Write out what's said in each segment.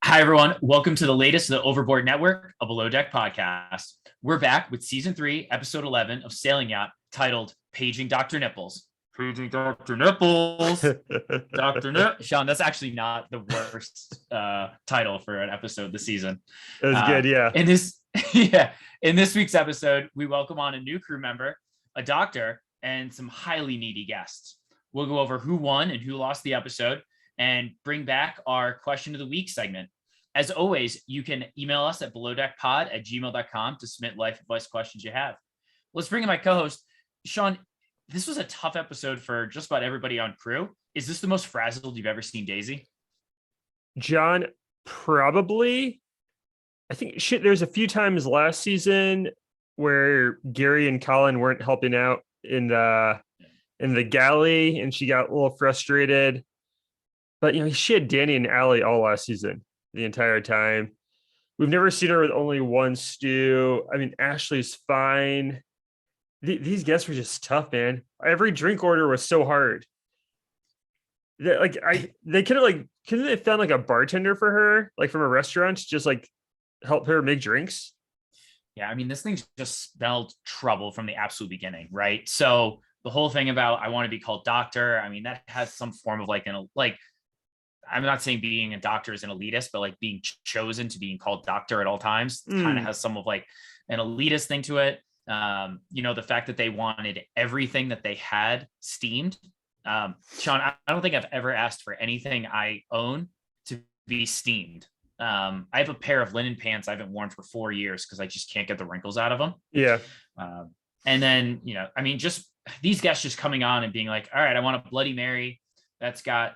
Hi, everyone. Welcome to the latest of the Overboard Network, a Below Deck podcast. We're back with season 3, episode 11 of Sailing Yacht, titled Paging Dr. Nipples. Paging Dr. Nipples. Dr. Nipples. Sean, that's actually not the worst title for an episode this season. It was good, yeah. In this week's episode, we welcome on a new crew member, a doctor, and some highly needy guests. We'll go over who won and who lost the episode, and bring back our question of the week segment. As always, you can email us at belowdeckpod@gmail.com to submit life advice questions you have. Let's bring in my co-host. Sean, this was a tough episode for just about everybody on crew. Is this the most frazzled you've ever seen Daisy? John, probably. I think there's a few times last season where Gary and Colin weren't helping out in the galley, and she got a little frustrated. But, she had Danny and Allie all last season, the entire time. We've never seen her with only one stew. I mean, Ashley's fine. These guests were just tough, man. Every drink order was so hard. They couldn't have found like a bartender for her, like from a restaurant, to just like help her make drinks. Yeah, I mean, this thing just spelled trouble from the absolute beginning, right? So the whole thing about I want to be called doctor, I mean, that has some form of I'm not saying being a doctor is an elitist, but like being chosen to being called doctor at all times kind of has some of like an elitist thing to it. The fact that they wanted everything that they had steamed. Sean, I don't think I've ever asked for anything I own to be steamed. I have a pair of linen pants I haven't worn for 4 years because I just can't get the wrinkles out of them. Yeah. And then, just these guests just coming on and being like, all right, I want a Bloody Mary that's got,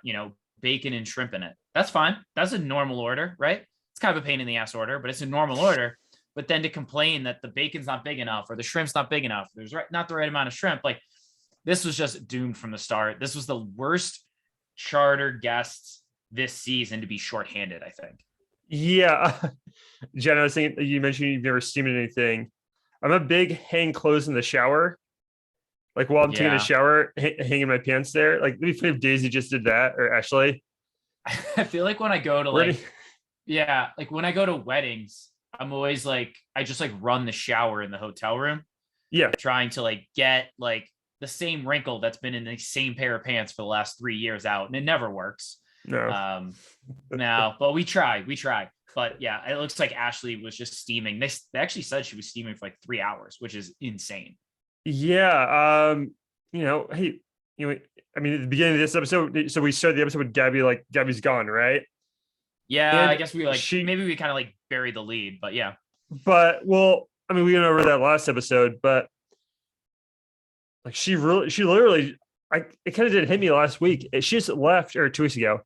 bacon and shrimp in it. That's fine. That's a normal order, right? It's kind of a pain in the ass order, but it's a normal order. But then to complain that the bacon's not big enough or the shrimp's not big enough, there's not the right amount of shrimp. Like, this was just doomed from the start. This was the worst charter guests this season to be shorthanded, I think. Yeah. Jen, I was thinking, you mentioned you've never steamed anything. I'm a big hang clothes in the shower. Like while I'm taking a shower, hanging my pants there. Like maybe if Daisy just did that, or Ashley. I feel like when I go to when I go to weddings, I'm always like, I just like run the shower in the hotel room. Yeah. Trying to like get like the same wrinkle that's been in the same pair of pants for the last 3 years out. And it never works. No. But we try. But yeah, it looks like Ashley was just steaming. They actually said she was steaming for like 3 hours, which is insane. Yeah. Hey, I mean, at the beginning of this episode, so we started the episode with Gabby, like Gabby's gone, right? Yeah, and I guess we maybe we kind of like buried the lead, but yeah. But well, I mean, we went over that last episode, but like she literally, it kind of didn't hit me last week. She just left, or 2 weeks ago.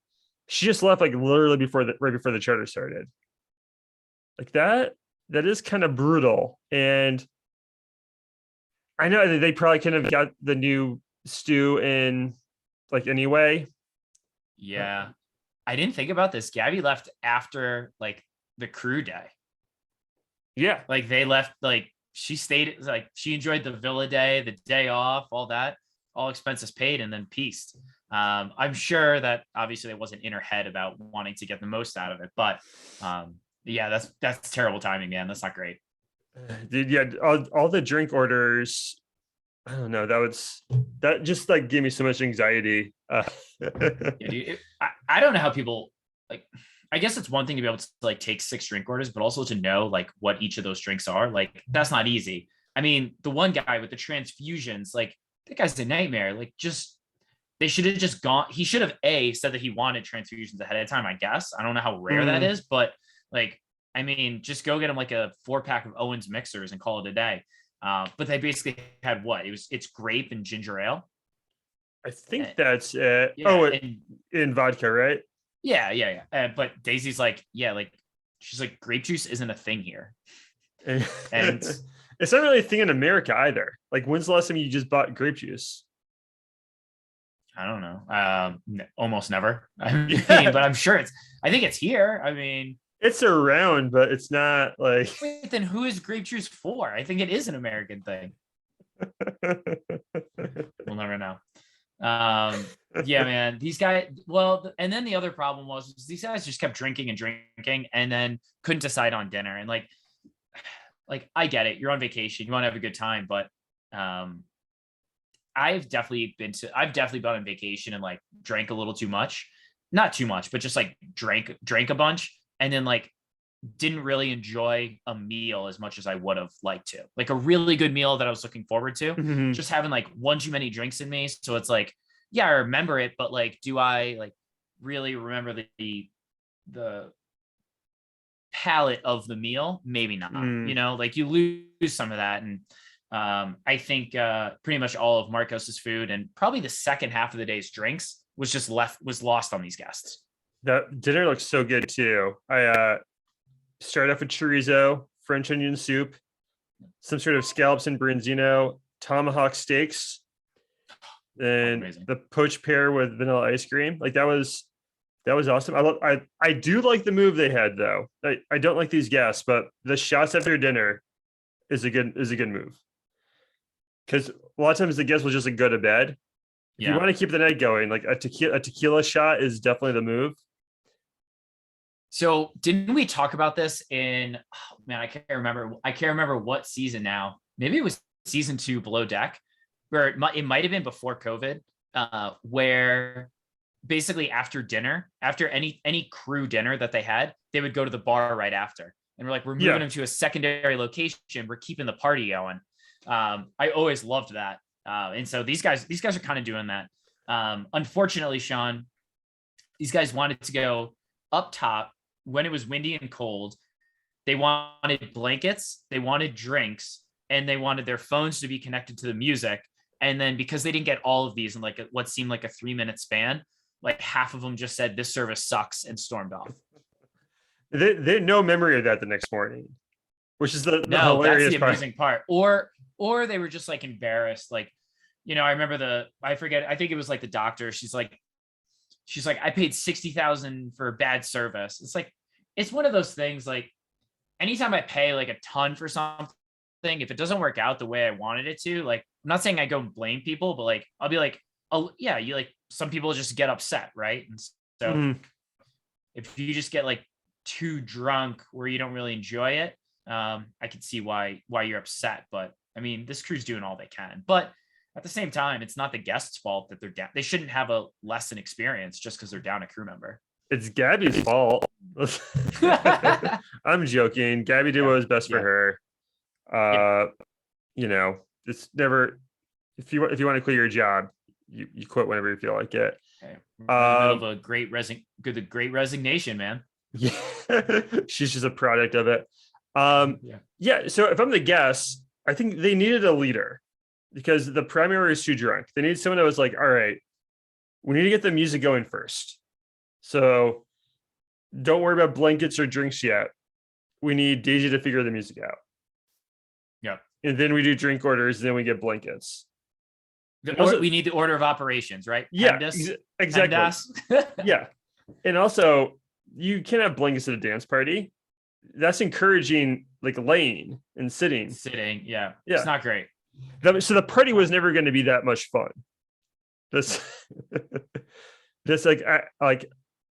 She just left like literally right before the charter started. Like that is kind of brutal. And I know they probably couldn't have got the new stew in like anyway. Yeah. I didn't think about this. Gabby left after like the crew day. Yeah. Like they left, like she stayed, like she enjoyed the villa day, the day off, all that, all expenses paid, and then pieced. I'm sure that obviously it wasn't in her head about wanting to get the most out of it, but yeah, that's terrible timing, man. That's not great. Dude, yeah, all the drink orders, I don't know, that just like gave me so much anxiety. Yeah, dude, I don't know how people, like, I guess it's one thing to be able to like take 6 drink orders, but also to know like what each of those drinks are. Like, that's not easy. I mean, the one guy with the transfusions, like that guy's a nightmare. Like, they should have just gone. He should have said that he wanted transfusions ahead of time, I guess. I don't know how rare that is, but like, I mean, just go get him like a 4-pack of Owens mixers and call it a day. But they basically had it's grape and ginger ale. I think that's it. Yeah, in vodka, right? Yeah. But Daisy's like, yeah, like she's like, grape juice isn't a thing here. And it's not really a thing in America either. Like, when's the last time you just bought grape juice? I don't know. Almost never. I mean, but I'm sure I think it's here. I mean, it's around, but it's not like. Wait, then who is grape juice for? I think it is an American thing. We'll never know. Yeah, man. These guys, well, and then the other problem was these guys just kept drinking and drinking and then couldn't decide on dinner. And like I get it. You're on vacation. You want to have a good time, but um I've definitely been on vacation and like drank a little too much. Not too much, but just like drank a bunch and then like didn't really enjoy a meal as much as I would have liked to. Like a really good meal that I was looking forward to. Mhm. Just having like one too many drinks in me. So it's like, yeah, I remember it, but like, do I like really remember the palate of the meal? Maybe not. Mm. Like you lose some of that. And I think pretty much all of Marcos's food and probably the second half of the day's drinks was lost on these guests. That dinner looks so good too. I started off with chorizo, French onion soup, some sort of scallops and branzino, tomahawk steaks, and Amazing. the poached pear with vanilla ice cream. Like that was awesome. I do like the move they had though. I don't like these guests, but the shots after dinner is a good move. Because a lot of times the guests will just like, go to bed. If you Yeah. want to keep the night going, like a tequila shot is definitely the move. So didn't we talk about this in, oh, man, I can't remember. I can't remember what season now. Maybe it was season 2 Below Deck, where it might have been before COVID, where basically after dinner, after any crew dinner that they had, they would go to the bar right after. And we're like, we're moving Yeah. them to a secondary location. We're keeping the party going. I always loved that. And so these guys are kind of doing that. Unfortunately, Sean, these guys wanted to go up top when it was windy and cold. They wanted blankets, they wanted drinks, and they wanted their phones to be connected to the music. And then because they didn't get all of these in like what seemed like a 3-minute span, like half of them just said this service sucks and stormed off. They had no memory of that the next morning, which is the No, that's hilarious the part. amusing part. Or they were just like embarrassed. Like, I remember I think it was like the doctor. She's like, I paid 60,000 for bad service. It's like, it's one of those things. Like, anytime I pay like a ton for something, if it doesn't work out the way I wanted it to, like, I'm not saying I go and blame people, but like, I'll be like, oh yeah, you like, some people just get upset, right? And so if you just get like too drunk where you don't really enjoy it, I can see why you're upset. But I mean, this crew's doing all they can. But at the same time, it's not the guest's fault that they're down. They shouldn't have a lesson experience just because they're down a crew member. It's Gabby's fault. I'm joking. Gabby did what was best for her. It's never, if you want to quit your job, you quit whenever you feel like it. Okay. In the middle of a great resignation, man. Yeah, she's just a product of it. Yeah. So if I'm the guest, I think they needed a leader because the primary is too drunk. They need someone that was like, all right, we need to get the music going first. So don't worry about blankets or drinks yet. We need Daisy to figure the music out. Yeah. And then we do drink orders, then we get blankets. We need the order of operations, right? Yeah, exactly. Yeah. And also, you can't have blankets at a dance party. That's encouraging like laying and sitting. Yeah. It's not great. So the party was never going to be that much fun. This like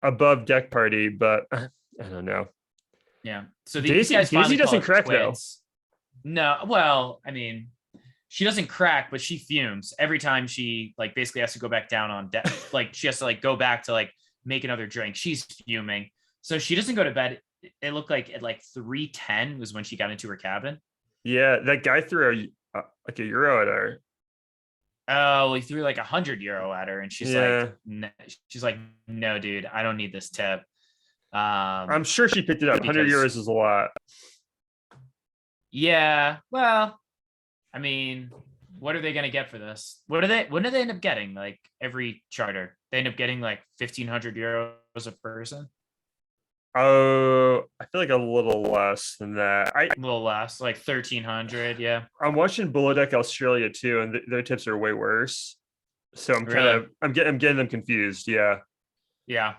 above deck party, but I don't know. Yeah. So Daisy doesn't crack though. No, well, I mean, she doesn't crack, but she fumes every time she like basically has to go back down on deck. Like she has to like go back to like make another drink. She's fuming. So she doesn't go to bed. It looked like at like 3:10 was when she got into her cabin. Yeah, that guy threw like a euro at her. Oh, he threw like €100 at her, and she's like, no, dude, I don't need this tip. I'm sure she picked it up. €100 is a lot. Yeah, well, I mean, what are they going to get for this? What do they end up getting? Like every charter, they end up getting like €1,500 a person. Oh, I feel like a little less than that. A little less, like 1,300. Yeah. I'm watching Below Deck Australia too, and their tips are way worse. So I'm getting them confused. Yeah. Yeah.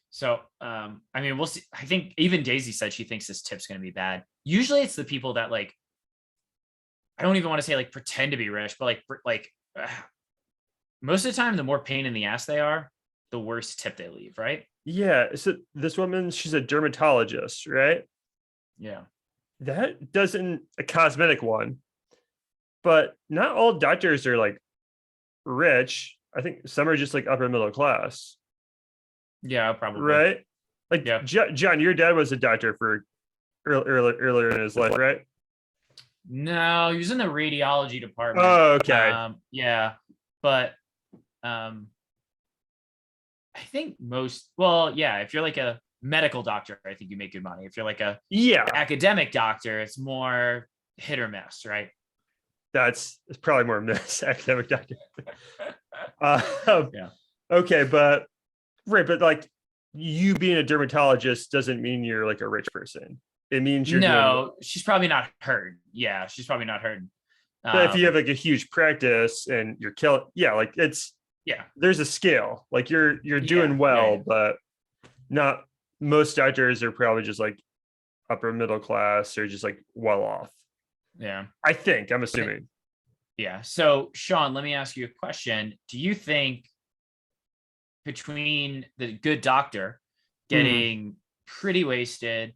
So, I mean, we'll see. I think even Daisy said she thinks this tip's going to be bad. Usually it's the people that like, I don't even want to say like pretend to be rich, but like most of the time, the more pain in the ass they are, the worse tip they leave, right? Yeah. So this woman, she's a dermatologist, right? Yeah. That doesn't a cosmetic one, but not all doctors are like rich. I think some are just like upper middle class, Yeah, probably. right? Like Yeah. John, your dad was a doctor for earlier in his life, right? No, he was in the radiology department. Oh, okay. Yeah, but um, I think well, yeah, if you're like a medical doctor, I think you make good money. If you're like a Yeah, academic doctor, it's more hit or miss, right? that's it's probably more miss academic doctor. Um, Yeah. okay, but right, but like you being a dermatologist doesn't mean you're like a rich person. It means you're doing well. No, she's probably not heard. Yeah, she's probably not heard. But if you have Um, like a huge practice and you're killing, yeah, like it's yeah, there's a scale. Like you're doing yeah. well, but not most doctors are probably just like upper middle class or just like well off. Yeah. I think I'm assuming. Yeah. So, Sean, let me ask you a question. Do you think between the good doctor Hmm. getting pretty wasted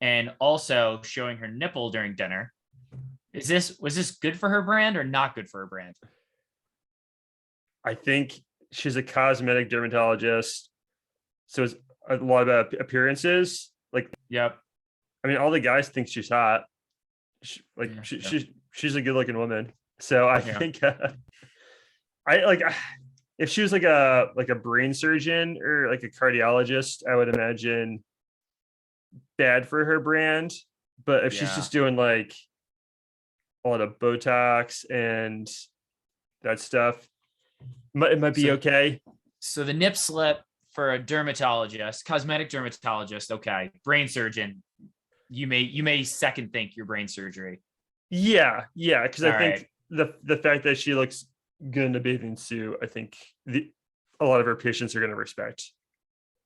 and also showing her nipple during dinner, was this good for her brand or not good for her brand? I think she's a cosmetic dermatologist, so it's a lot about appearances. Like, Yep. I mean, all the guys think she's hot. Like, Yeah. Yeah. she's a good looking woman. So I Yeah. think I like if she was like a brain surgeon or like a cardiologist, I would imagine bad for her brand. But if she's Yeah. just doing like a lot of Botox and that stuff, it might be So okay. so the nip slip for a dermatologist, cosmetic dermatologist, okay. Brain surgeon, you may second think your brain surgery. Yeah, because I All right. think the fact that she looks good in a bathing suit, I think a lot of her patients are going to respect.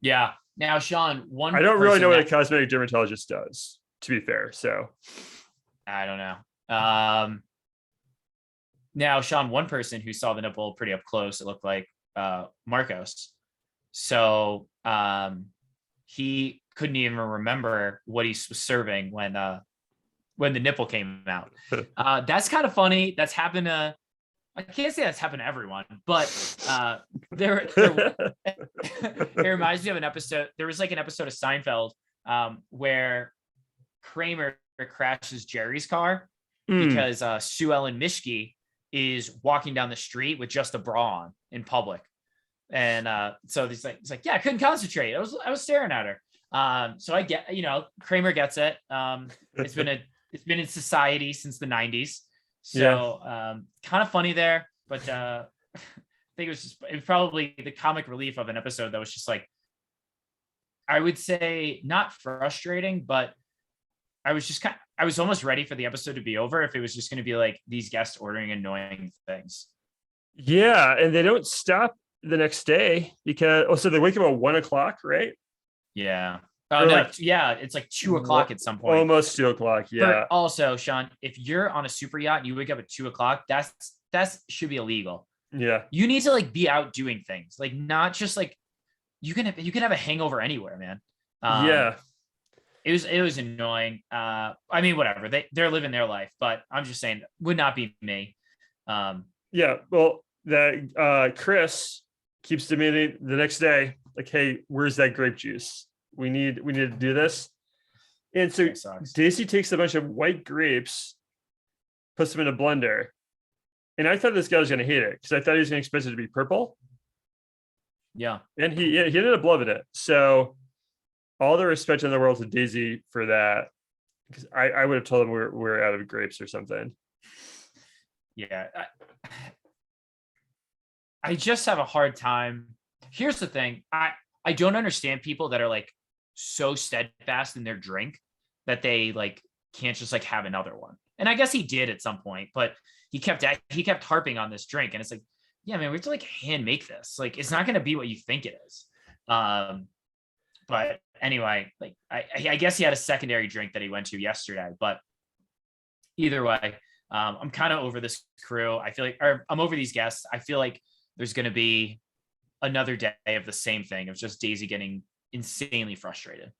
Yeah. Now, Sean, I one don't really know person what a that cosmetic dermatologist does, to be fair. So, I don't know. Now, Sean, one person who saw the nipple pretty up close, it looked like Marcos. So he couldn't even remember what he was serving when the nipple came out. That's kind of funny. That's happened to I can't say that's happened to everyone, but there it reminds me of an episode. There was like an episode of Seinfeld where Kramer crashes Jerry's car mm, because Sue Ellen Mishke is walking down the street with just a bra on in public. And so he's like, yeah, I couldn't concentrate. I was staring at her. So I get, Kramer gets it. It's been in society since the 90s. yeah, So kind of funny there, but I think it was probably the comic relief of an episode that was just like, I would say not frustrating, but I was almost ready for the episode to be over if it was just going to be like these guests ordering annoying things. yeah, and they don't stop the next day because so they wake up at 1 o'clock, right? Yeah. Oh Or no, like yeah, it's like 2 o'clock at some point. almost 2 o'clock. For Yeah, also, Sean, if you're on a super yacht and you wake up at 2 o'clock, that's should be illegal. yeah, You need to like be out doing things, like not just like you can have a hangover anywhere, man. Um, yeah, it was annoying. I mean, whatever they're living their life, but I'm just saying would not be me. Um, yeah. Well, that Chris keeps demanding the next day, like, hey, where's that grape juice? We need to do this. And this so guy sucks. Daisy takes a bunch of white grapes, puts them in a blender. And I thought this guy was going to hate it because I thought he was going to expect it to be purple. Yeah, And he ended up loving it. So all the respect in the world to Daisy for that. Because I would have told him we're out of grapes or something. yeah. I just have a hard time. Here's the thing. I don't understand people that are like so steadfast in their drink that they like can't just like have another one. And I guess he did at some point, but he kept harping on this drink and it's like, yeah, man, we have to like hand make this. Like it's not going to be what you think it is. Um but anyway, like I guess he had a secondary drink that he went to yesterday, but either way, I'm kind of over this crew. I feel like or I'm over these guests. I feel like there's going to be another day of the same thing, of just Daisy getting insanely frustrated.